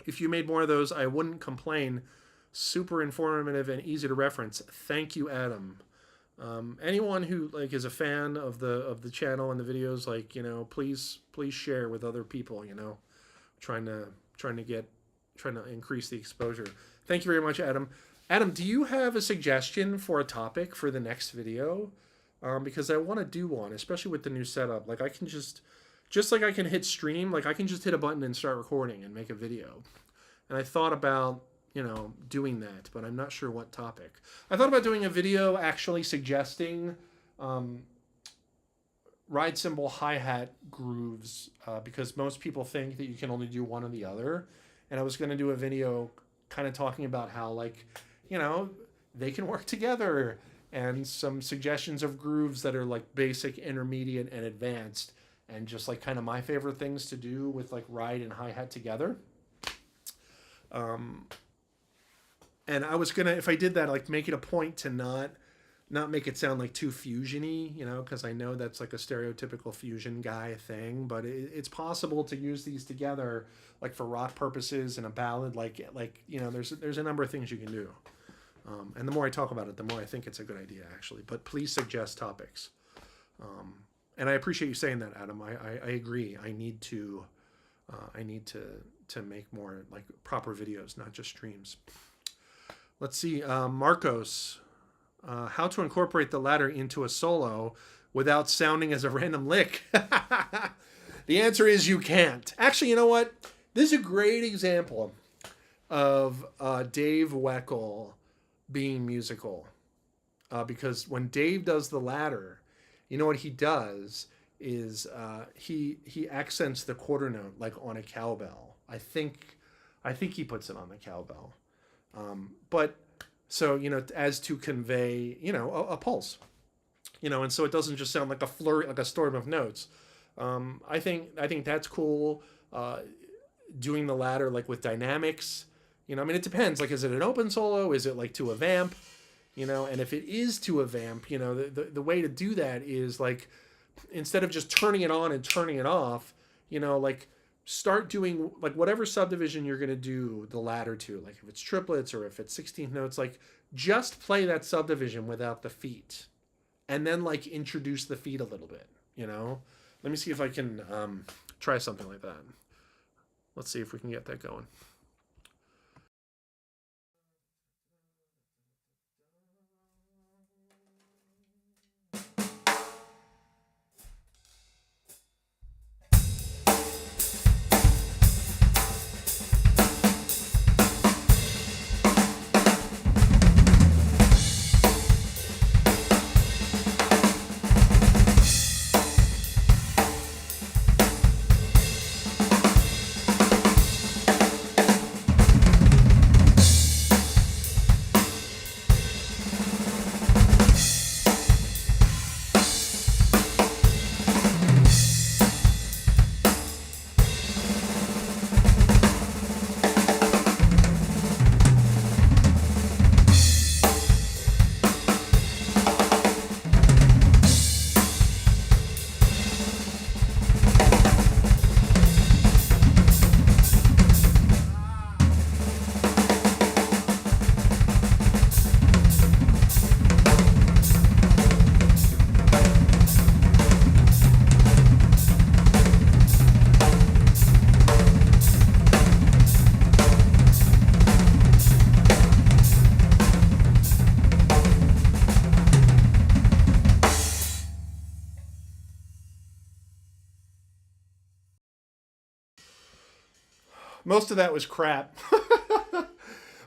Speaker 1: If you made more of those, I wouldn't complain. Super informative and easy to reference. Thank you, Adam. Anyone who like is a fan of the channel and the videos, like, you know, please share with other people. You know, trying to increase the exposure. Thank you very much, Adam. Adam, do you have a suggestion for a topic for the next video? Because I want to do one, especially with the new setup. Like I can just like I can hit stream, like I can just hit a button and start recording and make a video. And I thought about, you know, doing that, but I'm not sure what topic. I thought about doing a video actually suggesting ride cymbal hi-hat grooves because most people think that you can only do one or the other. And I was going to do a video kind of talking about how, like, you know, they can work together, and some suggestions of grooves that are like basic, intermediate, and advanced, and just like kind of my favorite things to do with like ride and hi-hat together. And I was gonna, if I did that, like make it a point to not make it sound like too fusiony, you know, because I know that's like a stereotypical fusion guy thing. But it's possible to use these together, like for rock purposes and a ballad. Like you know, there's a number of things you can do. And the more I talk about it, the more I think it's a good idea, actually. But please suggest topics. And I appreciate you saying that, Adam. I agree. I need to make more like proper videos, not just streams. Let's see, Marcos, how to incorporate the ladder into a solo without sounding as a random lick. The answer is you can't. Actually, you know what? This is a great example of Dave Weckl being musical. Because when Dave does the ladder, you know what he does is he accents the quarter note like on a cowbell. I think he puts it on the cowbell. But so, you know, as to convey, you know, a pulse, you know, and so it doesn't just sound like a flurry, like a storm of notes. I think that's cool. Doing the ladder, like with dynamics, you know, I mean, it depends. Like, is it an open solo? Is it like to a vamp? You know, and if it is to a vamp, you know, the way to do that is like, instead of just turning it on and turning it off, you know, like start doing like whatever subdivision you're going to do the ladder to, like if it's triplets or if it's 16th notes, like just play that subdivision without the feet and then like introduce the feet a little bit, you know. Let me see if I can try something like that. Let's see if we can get that going. Most of that was crap.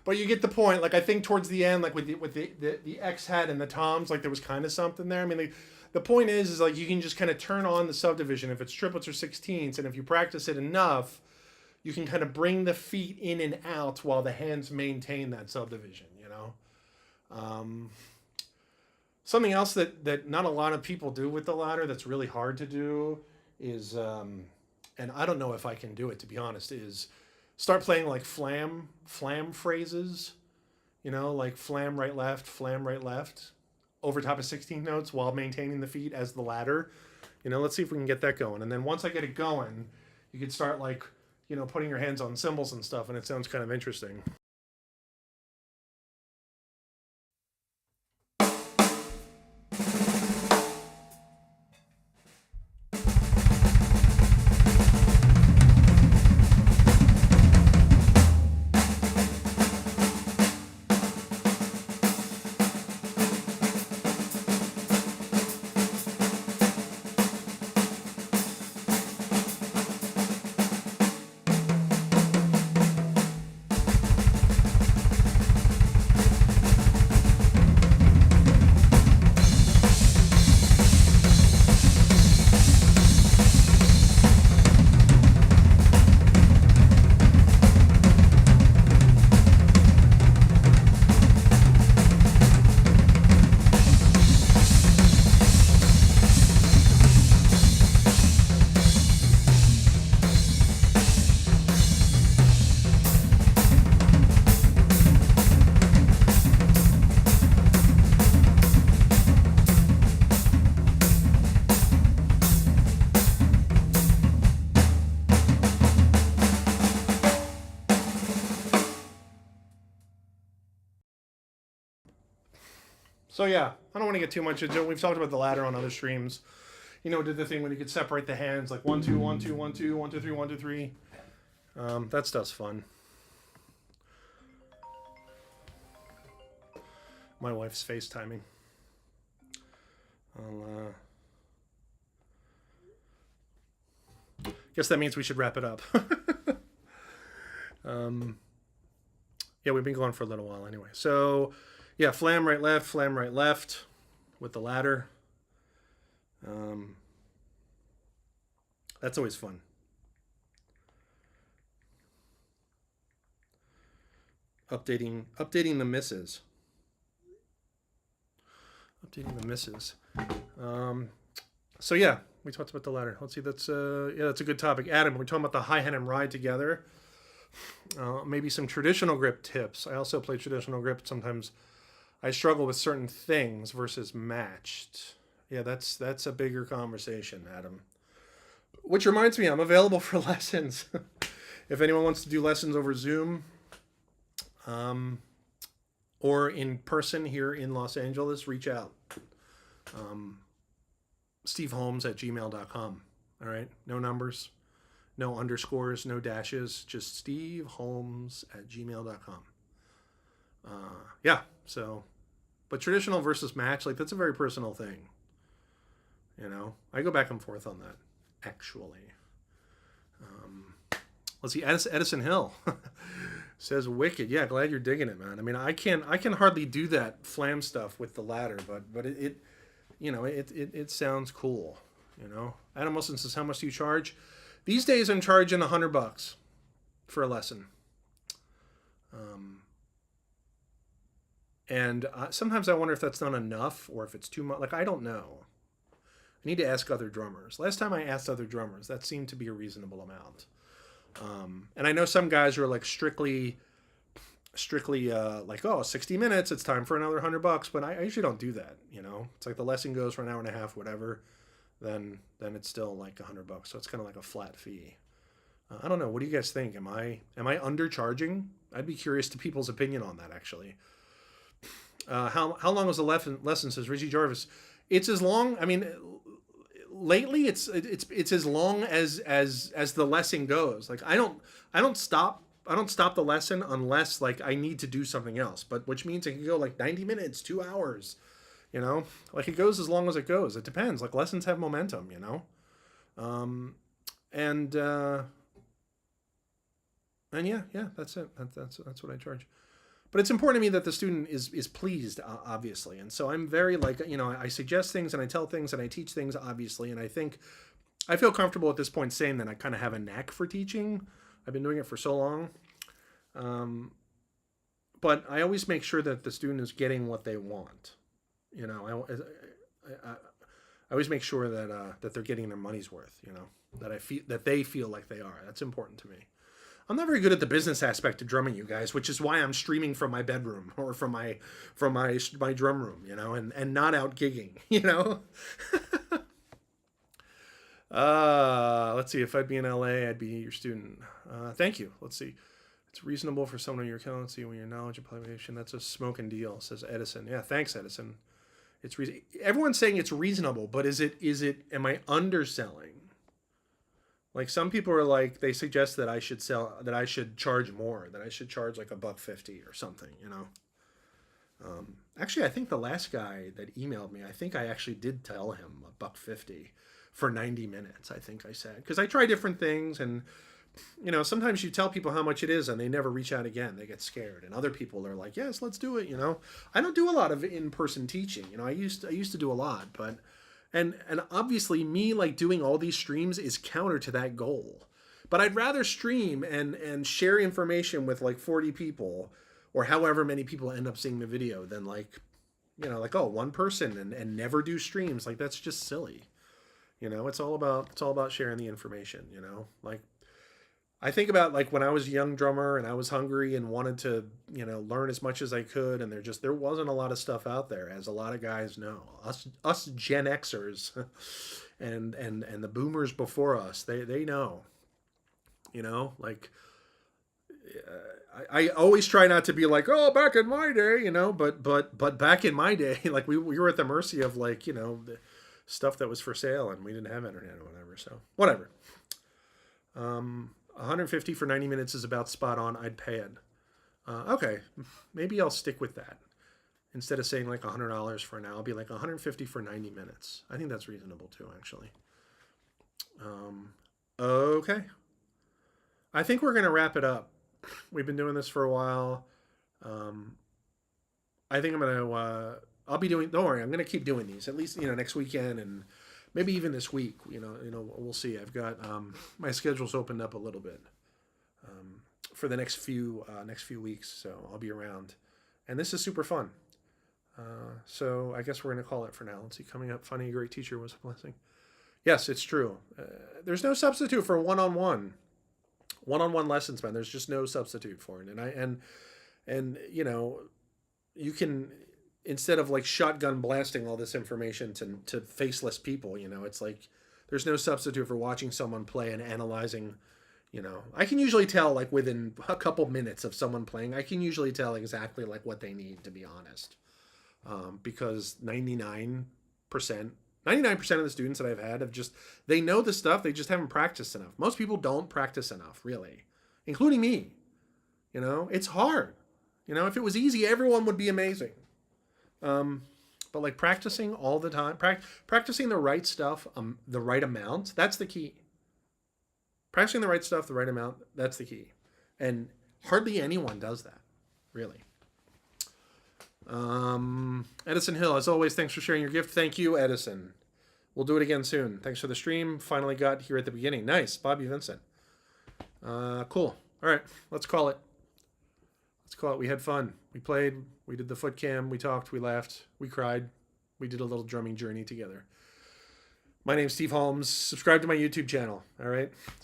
Speaker 1: But you get the point. Like I think towards the end, like with the X hat and the toms, like there was kind of something there. I mean, the point is like you can just kind of turn on the subdivision if it's triplets or 16ths, and if you practice it enough, you can kind of bring the feet in and out while the hands maintain that subdivision. You know. Something else that not a lot of people do with the ladder that's really hard to do is, and I don't know if I can do it, to be honest, is start playing like flam phrases, you know, like flam right left, over top of 16 notes while maintaining the feet as the ladder. You know, let's see if we can get that going. And then once I get it going, you can start like you know, putting your hands on cymbals and stuff, and it sounds kind of interesting. So yeah, I don't want to get too much into it. We've talked about the ladder on other streams. You know, did the thing when you could separate the hands, like 1 2 1 2 1 2 1 2 3 1 2 3. That stuff's fun. My wife's FaceTiming. Guess that means we should wrap it up. Yeah, we've been going for a little while anyway. So, yeah, flam right left with the ladder. That's always fun. Updating the misses. Updating the misses. So yeah, we talked about the ladder. Let's see. That's that's a good topic. Adam, we're talking about the high hand and ride together. Maybe some traditional grip tips. I also play traditional grip. Sometimes I struggle with certain things versus matched. Yeah, that's a bigger conversation, Adam. Which reminds me, I'm available for lessons. If anyone wants to do lessons over Zoom, or in person here in Los Angeles, reach out. steveholmes@gmail.com. All right, no numbers, no underscores, no dashes, just steveholmes@gmail.com. Yeah, so, but traditional versus match, like that's a very personal thing. You know, I go back and forth on that, actually. Let's see, Edison Hill says wicked. Yeah, glad you're digging it, man. I mean, I can hardly do that flam stuff with the ladder, but it you know, it sounds cool. You know, Adam Wilson says, how much do you charge? These days, I'm charging $100 for a lesson. And sometimes I wonder if that's not enough or if it's too much. Like, I don't know. I need to ask other drummers. Last time I asked other drummers, that seemed to be a reasonable amount. And I know some guys are like strictly like, oh, 60 minutes, it's time for another $100. But I usually don't do that. You know, it's like the lesson goes for an hour and a half, whatever. Then it's still like $100. So it's kind of like a flat fee. I don't know. What do you guys think? Am I undercharging? I'd be curious to people's opinion on that, actually. How long was the lesson? Says Richie Jarvis. It's as long. I mean, lately it's as long as the lesson goes. Like I don't stop the lesson unless like I need to do something else. But which means it can go like 90 minutes, 2 hours. You know, like it goes as long as it goes. It depends. Like lessons have momentum. You know, and yeah, that's it. That's what I charge. But it's important to me that the student is pleased, obviously. And so I'm very like, you know, I suggest things and I tell things and I teach things, obviously. And I think I feel comfortable at this point saying that I kind of have a knack for teaching. I've been doing it for so long. But I always make sure that the student is getting what they want. You know, I always make sure that they're getting their money's worth, you know, that they feel like they are. That's important to me. I'm not very good at the business aspect of drumming, you guys, which is why I'm streaming from my bedroom or from my drum room, you know, and not out gigging, you know. Let's see. If I'd be in LA, I'd be your student. Thank you. Let's see. It's reasonable for someone in your currency when your knowledge of population. That's a smoking deal, says Edison. Yeah, thanks, Edison. It's everyone's saying it's reasonable, but is it? Am I underselling? Like some people are like they suggest that I should charge more, that I should charge like $1.50 or something. Actually, I think the last guy that emailed me, I think I actually did tell him $1.50 for 90 minutes. I think I said, because I try different things, and sometimes you tell people how much it is and they never reach out again. They get scared, and other people are like, yes, let's do it. I don't do a lot of in-person teaching. I used to do a lot, but and obviously me like doing all these streams is counter to that goal. But I'd rather stream and share information with like 40 people or however many people end up seeing the video than like one person and never do streams. Like that's just silly. It's all about sharing the information. Like I think about like when I was a young drummer and I was hungry and wanted to, learn as much as I could. And there wasn't a lot of stuff out there, as a lot of guys know. Us Gen Xers and the boomers before us, they know, like I always try not to be like, oh, back in my day, but back in my day, like we were at the mercy of like, the stuff that was for sale and we didn't have internet or whatever. So whatever. 150 for 90 minutes is about spot on. I'd pay it. Okay, maybe I'll stick with that. Instead of saying like $100 for an hour, I'll be like 150 for 90 minutes. I think that's reasonable too, actually. Okay. I think we're going to wrap it up. We've been doing this for a while. I think I'm going to, I'll be doing, don't worry, I'm going to keep doing these at least, next weekend and maybe even this week, we'll see. I've got my schedule's opened up a little bit for the next few weeks, so I'll be around, and this is super fun. So I guess we're gonna call it for now. Let's see. Coming up, finding a great teacher was a blessing. Yes, it's true. There's no substitute for one-on-one lessons, man. There's just no substitute for it, and you can. Instead of like shotgun blasting all this information to faceless people, it's like there's no substitute for watching someone play and analyzing. I can usually tell like within a couple minutes of someone playing, I can usually tell exactly like what they need, to be honest, because 99% of the students that I've had have they know the stuff, they just haven't practiced enough. Most people don't practice enough, really, including me. It's hard. If it was easy, everyone would be amazing. But like practicing all the time, practicing the right stuff, the right amount, that's the key. Practicing the right stuff, the right amount, that's the key. And hardly anyone does that, really. Edison Hill, as always, thanks for sharing your gift. Thank you, Edison. We'll do it again soon. Thanks for the stream. Finally got here at the beginning. Nice. Bobby Vincent. Cool. All right, let's call it. We had fun. We played. We did the foot cam. We talked. We laughed. We cried. We did a little drumming journey together. My name's Steve Holmes. Subscribe to my YouTube channel. All right.